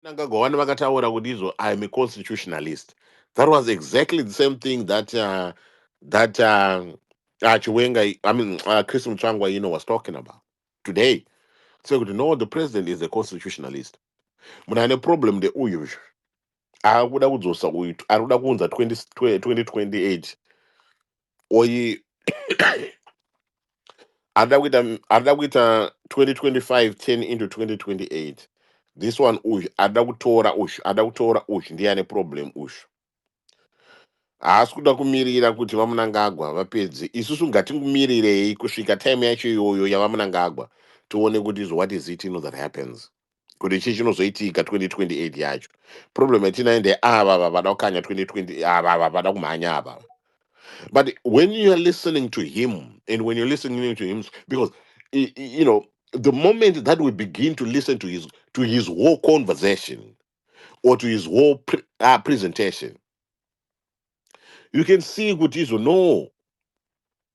Nangagwana vakataura kuti izvo I'm a constitutionalist. That was exactly the same thing that Chiwenga, Chris Mutsvangwa, was talking about today. So no, the president is a constitutionalist. Muna ane problem de uyu akuda kudzosa uyu arikuda kuunza 2028 oyi arida kuita 2025 10 into 2028. This one uyu arida kutora uyu ndiye ane problem uyu. Haasi kuda kumirira kuti vamunangagwa vapedze. Isusu ngatingomirirei kusvika time yacho iyoyo yavamunangagwa tione kuti what is it that happens. Kuti chii chinozoitika 2028 yacho. Problem yatinayo ndeava vada kukanya 2020 ava vada kumhanya ava. But when you are listening to him, and when you're listening to him, because the moment that we begin to listen to his whole conversation or to his whole presentation, you can see Gutizo. No,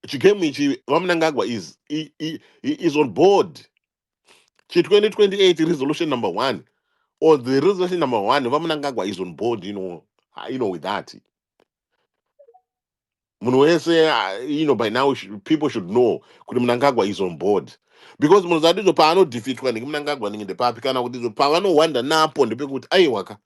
Chikemichi Vamanangagwa is on board. 2028 resolution number 1, or the resolution number 1, Vamanangagwa is on board. With that. By now people should know kuti Mnangagwa is on board, because munozadizo paano defeatwa ningi Mnangagwa ningi ndepapikana kuti pavanowanda napo ndepekuti aiwaka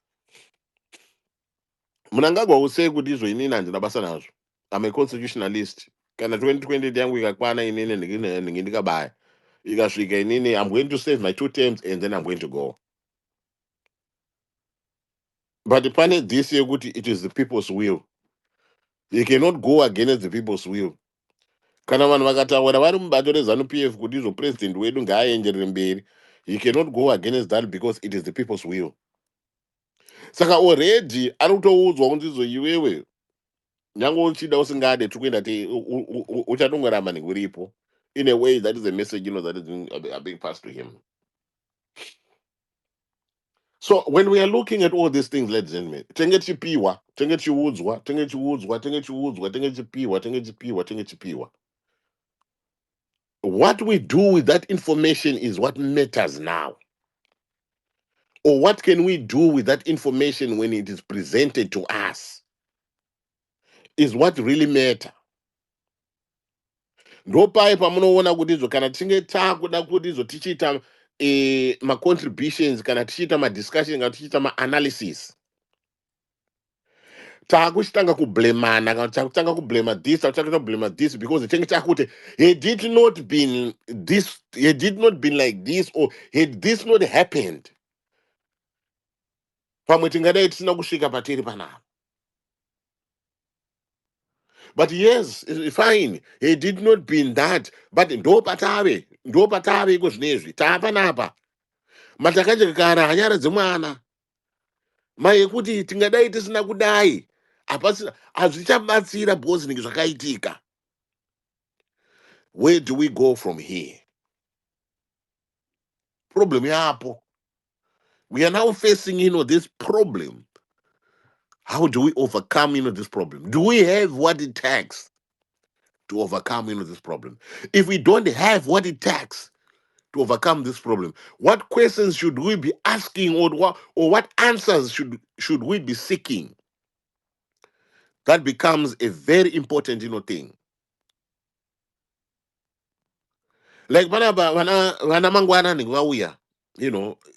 Mnangagwa usei kuti izvo inini handina basa nazvo. I'm a constitutionalist. Kana 2020 yangu ikakwana inini ningi ndikabaya ikasvika inini I'm going to save my 2 terms and then I'm going to go. But pane this yekuti it is the people's will. You cannot go against the people's will. Kana vanhu vakataura vari mubato reZANU-PF kuti izvo president wedu ngaaenderere mberi, you cannot go against that because it is the people's will. Saka already ari kutoudzwa kuti izvo iwewe nyange uchida usingade tikuenda uchatongoramba nekuripo. In a way, that is a message that is being passed to him. So when we are looking at all these things, ladies and gentlemen, tenge chipiwa, tenge chiudzwa, tenge chiudzwa, tenge chiudzwa, tenge chipiwa, tenge chipiwa, tenge chipiwa. What we do with that information is what matters now. Or what can we do with that information when it is presented to us is what really matter. Ndopaipa munoona kuti izvo kana tinge takuda kuti izvo tichiita ma-contributions kana tichiita ma-discussion kana tichiita ma-analysis, takuchitanga kublamana kana takutanga kublama this, takutanga kublama this, because tinenge takuti had it not been like this, or had this not happened, pamwe tingadai tisina kusvika patiri panapa. But yes, fine, he did not been that, but ndo patave iko zvinezvi taapanapa matakachekara hanyara dzemwana mayekuti tingadai tisina kudai hazvichabatsira because zvinenge zvakaitika. Where do we go from here? Problem yapo. We are now facing this problem. How do we overcome this problem? Do we have what it takes to overcome this problem? If we don't have what it takes to overcome this problem, what questions should we be asking, or what answers should we be seeking? That becomes a very important thing. Like vana mangwana vauya,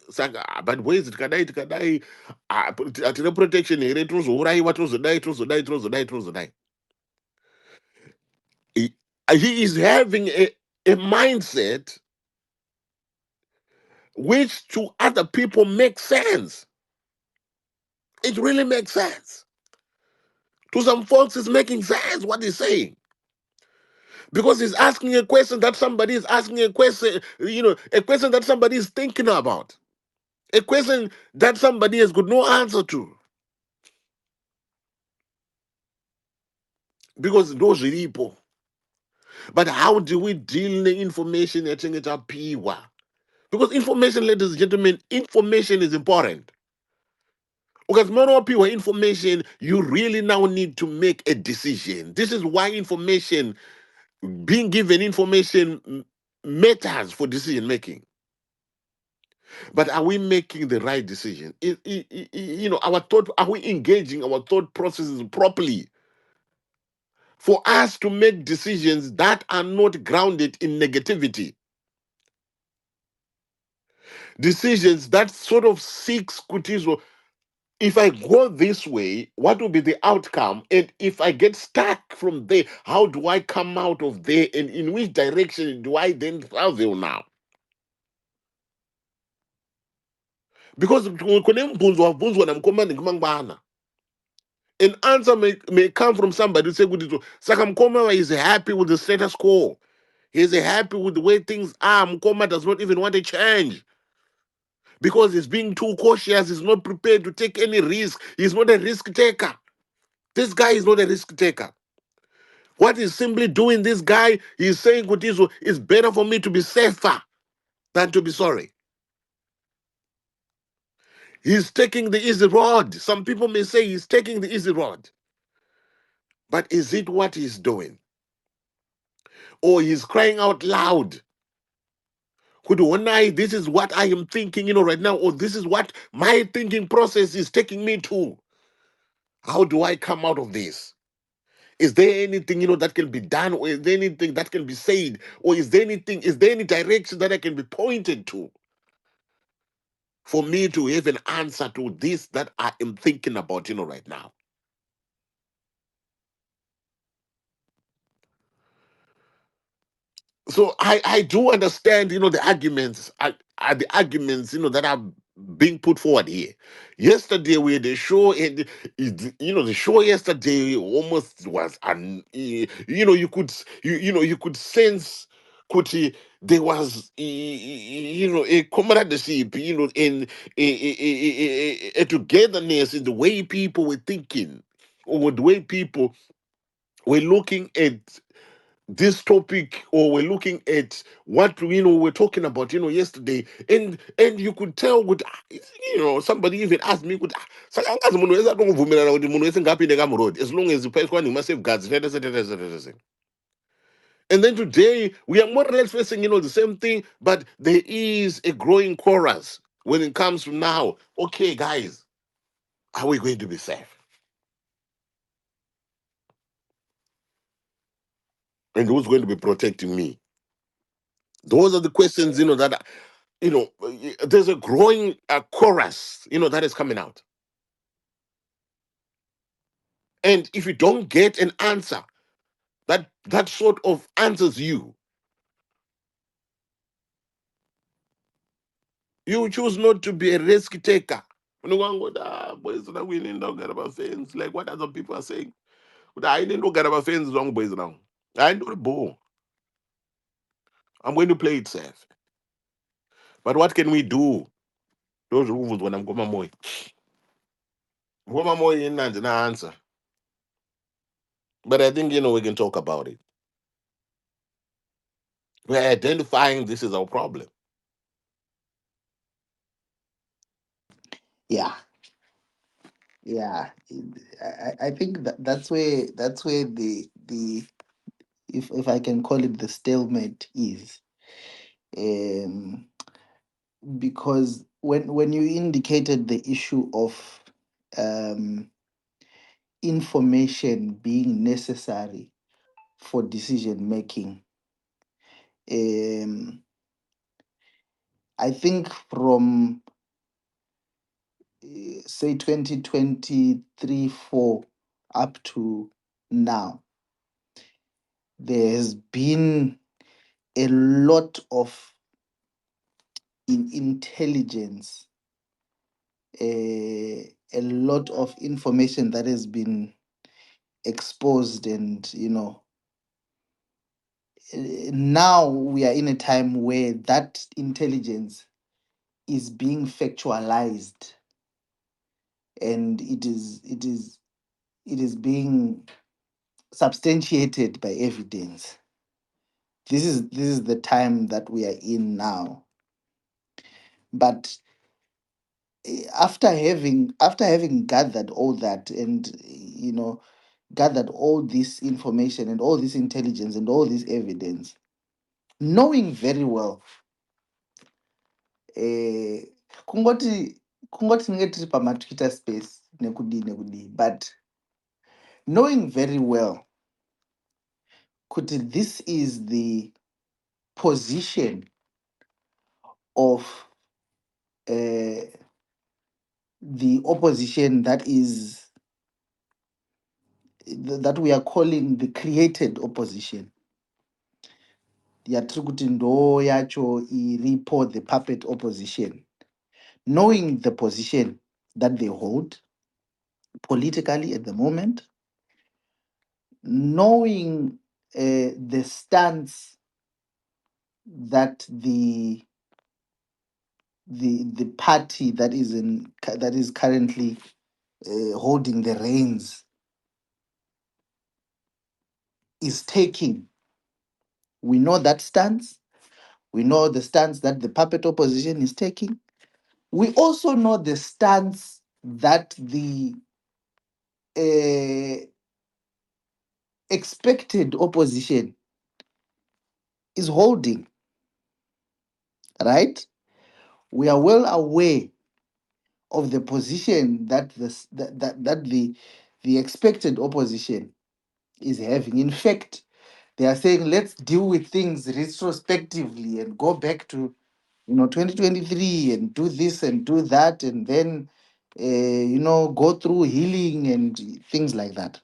saka but ways tikadai atina protection here, tozouraiwa tozodai. He is having a mindset which to other people makes sense. It really makes sense. To some folks, it's making sense what he's saying. Because he's asking a question that somebody is asking a question that somebody is thinking about. A question that somebody has got no answer to. Because those people, But how do we deal the information that piwa? Because information, ladies and gentlemen, information is important. Because more people information, you really now need to make a decision. This is why information, being given information matters for decision making. But are we making the right decision? Our thought, are we engaging our thought processes properly for us to make decisions that are not grounded in negativity? Decisions that sort of seeks kutizo. If I go this way, what will be the outcome? And if I get stuck from there, how do I come out of there? And in which direction do I then travel now? Because an answer may come from somebody who say, Saka Mkoma is happy with the status quo. He's happy with the way things are. Mkoma does not even want to change because he's being too cautious. He's not prepared to take any risk. He's not a risk taker. This guy is not a risk taker. What he's simply doing, this guy, he's saying, Kutizo, it's better for me to be safer than to be sorry. He's taking the easy road. Some people may say he's taking the easy road. But is it what he's doing? Or he's crying out loud? This is what I am thinking, right now, or this is what my thinking process is taking me to. How do I come out of this? Is there anything, that can be done, or is there anything that can be said, or is there any direction that I can be pointed to for me to have an answer to this that I am thinking about, right now? So I do understand, the arguments, the arguments, that are being put forward here. Yesterday we had a show, and the show yesterday almost was, you could sense, Kuti, there was, a camaraderie, in a togetherness in the way people were thinking, or the way people were looking at this topic, or we're looking at what we're talking about yesterday, and you could tell with somebody even asked me with saka angazi munhu wese atongovumirana kuti munhu wese ngapinde kamurodi as long as paiswa nemasafeguards etc. And then today we are more or less facing the same thing, but there is a growing chorus when it comes to now. Okay, guys, are we going to be safe? And who's going to be protecting me? Those are the questions that there's a growing chorus, that is coming out. And if you don't get an answer that sort of answers you, you choose not to be a risk taker. Boys are winning, don't get about fans. Like what other people are saying. But I didn't get about fans wrong, boys now. I know the ball. I'm going to play it safe. But what can we do? Those rules when I'm going moy. Goma moy in and answer. But I think we can talk about it. We're identifying this is our problem. Yeah, yeah. I think that's where the if I can call it the stalemate is, um, because when you indicated the issue of um, information being necessary for decision making, um, I think from say 2023 4 up to now, there has been a lot of intelligence, a lot of information that has been exposed, and now we are in a time where that intelligence is being factualized, and it is being substantiated by evidence. This is the time that we are in now. But after having gathered all that, and gathered all this information and all this intelligence and all this evidence, knowing very well, kungoti tinenge tiri pamatwitter space nekudii, but knowing very well kuti this is the position of the opposition that we are calling the created opposition. Yatiri kuti ndo yacho iripo, the puppet opposition. Knowing the position that they hold politically at the moment, knowing the stance that the party that is currently holding the reins is taking. We know that stance. We know the stance that the puppet opposition is taking. We also know the stance that the expected opposition is holding, right? We are well aware of the position that the expected opposition is having. In fact, they are saying, let's deal with things retrospectively and go back to 2023 and do this and do that, and then go through healing and things like that.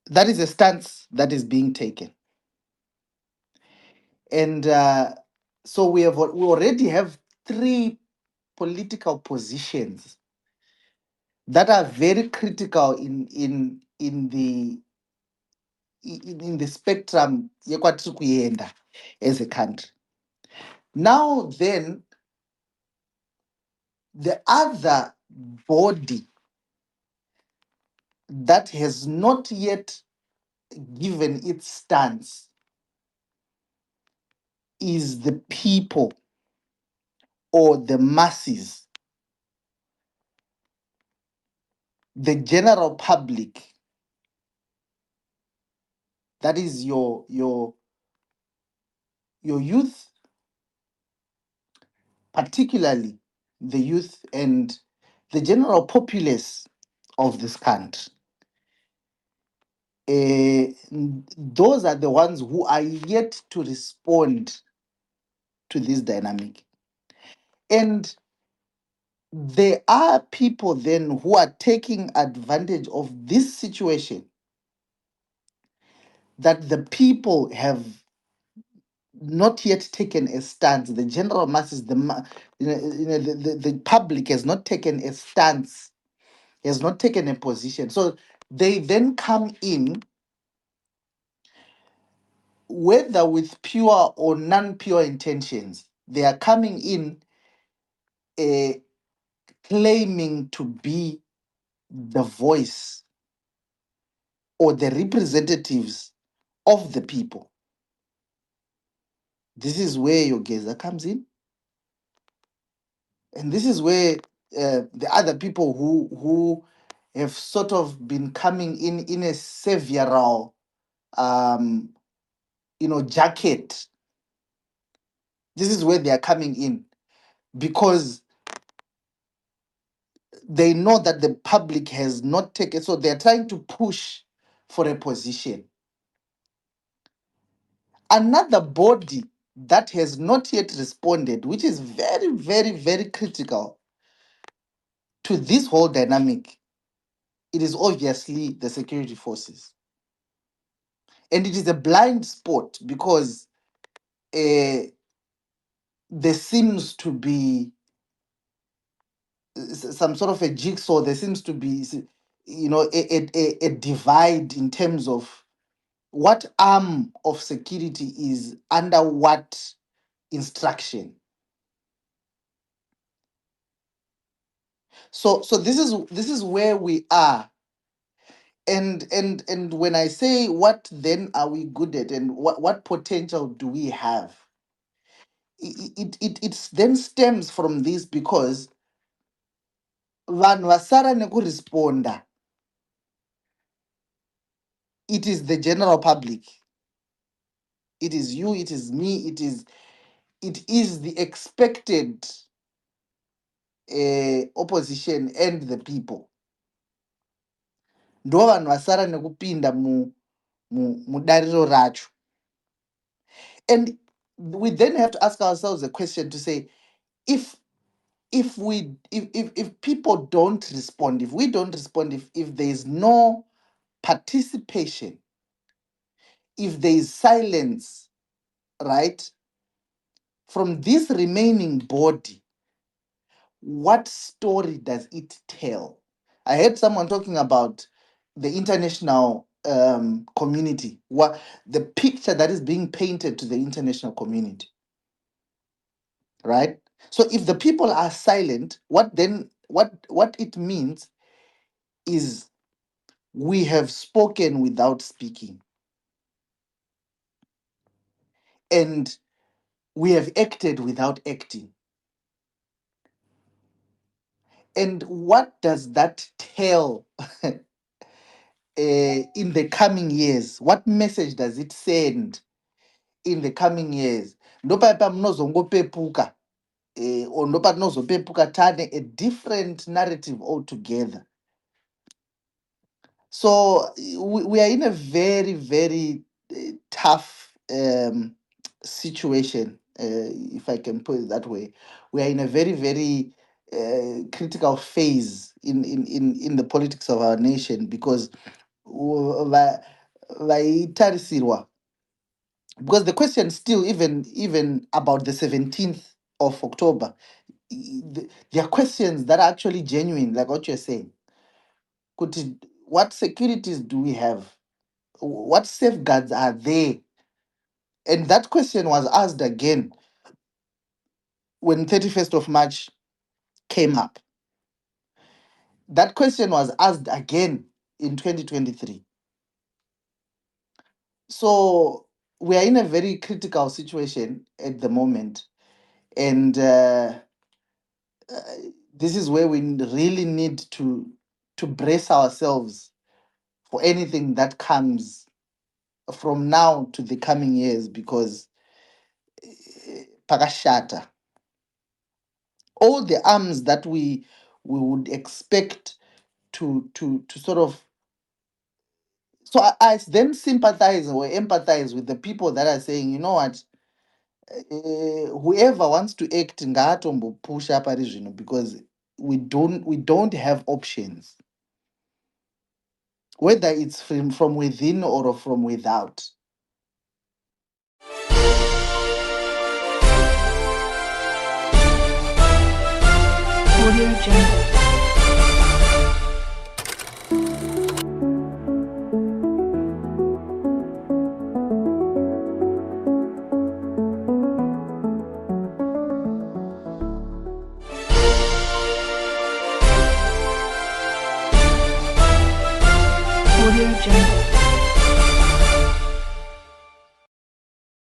That is a stance that is being taken. And so we already have three political positions that are very critical in the spectrum yekwatiri kuenda as a country. Now then, the other body that has not yet given its stance is the people or the masses, the general public. That is your youth, particularly the youth and the general populace of this country. Those are the ones who are yet to respond to this dynamic. And there are people then who are taking advantage of this situation, that the people have not yet taken a stance. The general masses, the public has not taken a stance, has not taken a position. So they then come in, whether with pure or non-pure intentions. They are coming in claiming to be the voice or the representatives of the people. This is where your Geza comes in. And this is where the other people who have sort of been coming in a savioral jacket. This is where they are coming in, because they know that the public has not taken, so they're trying to push for a position. Another body that has not yet responded, which is very, very, very critical to this whole dynamic, it is obviously the security forces. And it is a blind spot, because there seems to be some sort of a jigsaw. There seems to be a divide in terms of what arm of security is under what instruction. So this is where we are And when I say what then are we good at and what potential do we have, it then stems from this, because vanhu vasara nekuresponda, it is the general public, it is you, it is me, it is the expected opposition and the people. Ndo vanhu vasara nekupinda mudariro racho. And we then have to ask ourselves a question to say, if people don't respond, if we don't respond, if there is no participation, if there is silence, right, from this remaining body, what story does it tell? I heard someone talking about the international community, what the picture that is being painted to the international community, right? So if the people are silent, what it means is we have spoken without speaking, and we have acted without acting. And what does that tell in the coming years? What message does it send in the coming years? Ndopapa munozongopepuka, or ndopatinozopepuka tane a different narrative altogether. So we are in a very, very tough situation, if I can put it that way. We are in a very, very critical phase in the politics of our nation, because vaitarisirwa, because the question still, even about the 17th of October, there are questions that are actually genuine, like what you're saying. What securities do we have? What safeguards are there? And that question was asked again when 31st of March came up. That question was asked again in 2023. So we are in a very critical situation at the moment. And this is where we really need to brace ourselves for anything that comes from now to the coming years, because pakashata, all the arms that we would expect to sort of, so I then sympathize or empathize with the people that are saying, you know what, whoever wants to act ngaatombo push up ari zvino, because we don't have options, whether it's from within or from without. Audio Jungle.